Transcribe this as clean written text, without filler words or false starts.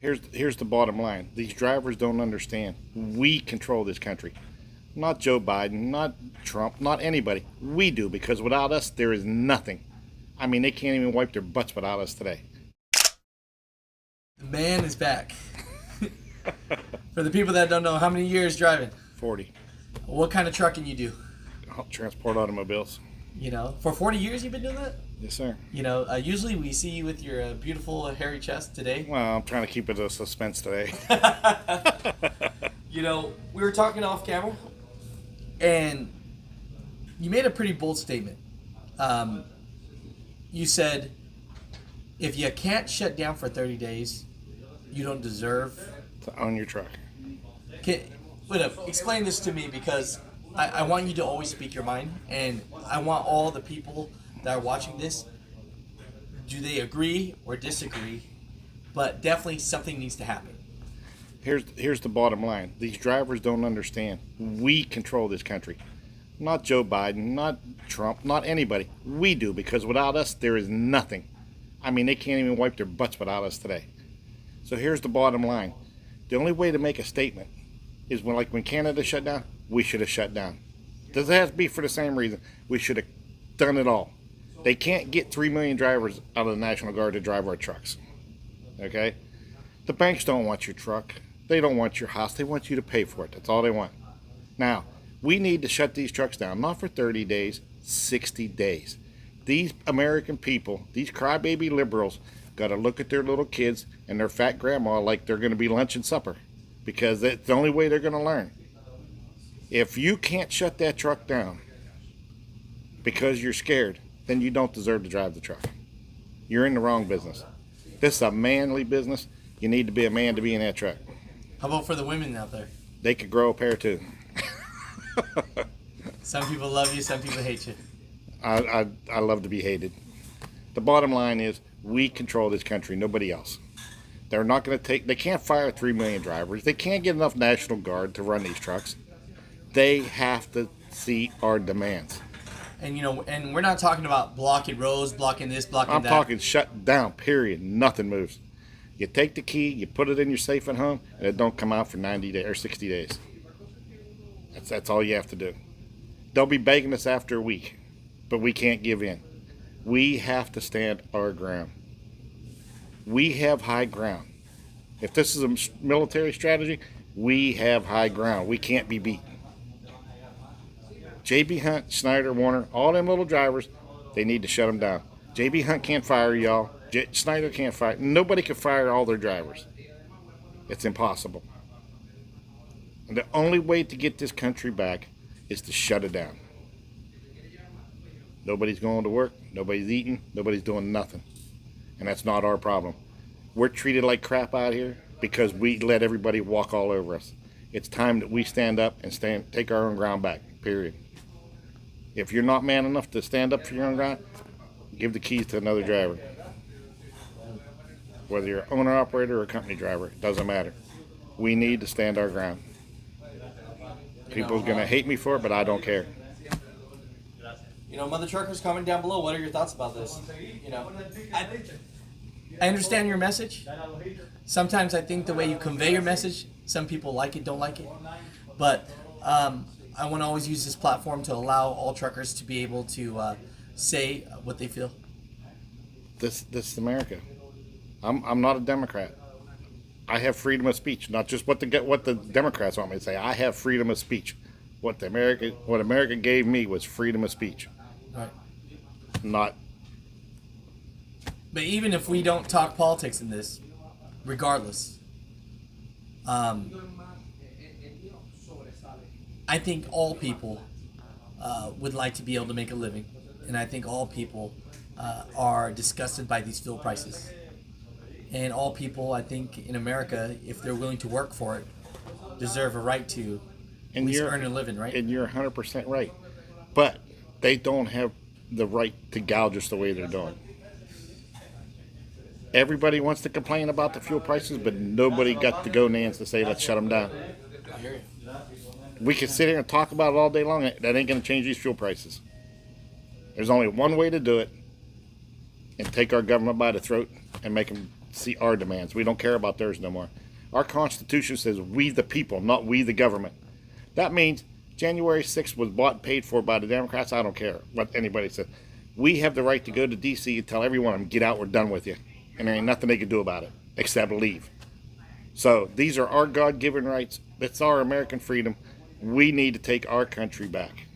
Here's the bottom line. These drivers don't understand. We control this country. Not Joe Biden, not Trump, not anybody. We do, because without us, there is nothing. I mean, they can't even wipe their butts without us today. The man is back. For the people that don't know, how many years driving? 40. What kind of trucking you do? I'll transport automobiles. You know, for 40 years you've been doing that? Yes, sir. You know, usually we see you with your beautiful hairy chest today. Well, I'm trying to keep it a suspense today. You know, we were talking off camera, and you made a pretty bold statement. You said, if you can't shut down for 30 days, you don't deserve To own your truck. Explain this to me, because I want you to always speak your mind, and I want all the people that are watching this, do they agree or disagree, but definitely something needs to happen. Here's the bottom line. These drivers don't understand. We control this country. Not Joe Biden, not Trump, not anybody. We do, because without us, there is nothing. I mean, they can't even wipe their butts without us today. So here's the bottom line. The only way to make a statement is when Canada shut down, we should have shut down. Does it have to be for the same reason? We should have done it all. They can't get 3 million drivers out of the National Guard to drive our trucks. Okay? The banks don't want your truck. They don't want your house. They want you to pay for it. That's all they want. Now, we need to shut these trucks down, not for 30 days, 60 days. These American people, these crybaby liberals, got to look at their little kids and their fat grandma like they're going to be lunch and supper, because that's the only way they're going to learn. If you can't shut that truck down because you're scared, then you don't deserve to drive the truck. You're in the wrong business. This is a manly business. You need to be a man to be in that truck. How about for the women out there? They could grow a pair too. Some people love you, some people hate you. I love to be hated. The bottom line is, we control this country, nobody else. They're not going to they can't fire 3 million drivers. They can't get enough National Guard to run these trucks. They have to see our demands. And you know, and we're not talking about blocking roads, blocking this, blocking that. I'm talking shut down, period. Nothing moves. You take the key, you put it in your safe at home, and it don't come out for 90 days or 60 days. That's all you have to do. They'll be begging us after a week, but we can't give in. We have to stand our ground. We have high ground. If this is a military strategy, we have high ground. We can't be beat. J.B. Hunt, Snyder, Warner, all them little drivers, they need to shut them down. J.B. Hunt can't fire y'all. Snyder can't fire. Nobody can fire all their drivers. It's impossible. And the only way to get this country back is to shut it down. Nobody's going to work. Nobody's eating. Nobody's doing nothing. And that's not our problem. We're treated like crap out here because we let everybody walk all over us. It's time that we stand up and take our own ground back, period. If you're not man enough to stand up for your own ground, give the keys to another driver. Whether you're an owner-operator or a company driver, it doesn't matter. We need to stand our ground. People's going to hate me for it, but I don't care. You know, Mother Truckers, comment down below. What are your thoughts about this? You know, I understand your message. Sometimes I think the way you convey your message, some people like it, don't like it. But I want to always use this platform to allow all truckers to be able to say what they feel. This is America. I'm not a Democrat. I have freedom of speech, not just what the Democrats want me to say. I have freedom of speech. What America gave me was freedom of speech. Right. Not. But even if we don't talk politics in this, regardless, I think all people would like to be able to make a living, and I think all people are disgusted by these fuel prices. And all people, I think, in America, if they're willing to work for it, deserve a right to at least earn a living, right? And you're 100% right. But they don't have the right to gouge us the way they're doing. Everybody wants to complain about the fuel prices, but nobody got the go-nans to say, let's shut them down. I hear you. We can sit here and talk about it all day long. That ain't going to change these fuel prices. There's only one way to do it, and take our government by the throat and make them see our demands. We don't care about theirs no more. Our Constitution says we the people, not we the government. That means January 6th was bought and paid for by the Democrats. I don't care what anybody says. We have the right to go to D.C. and tell every one of them, get out, we're done with you. And there ain't nothing they can do about it except leave. So these are our God-given rights. It's our American freedom. We need to take our country back.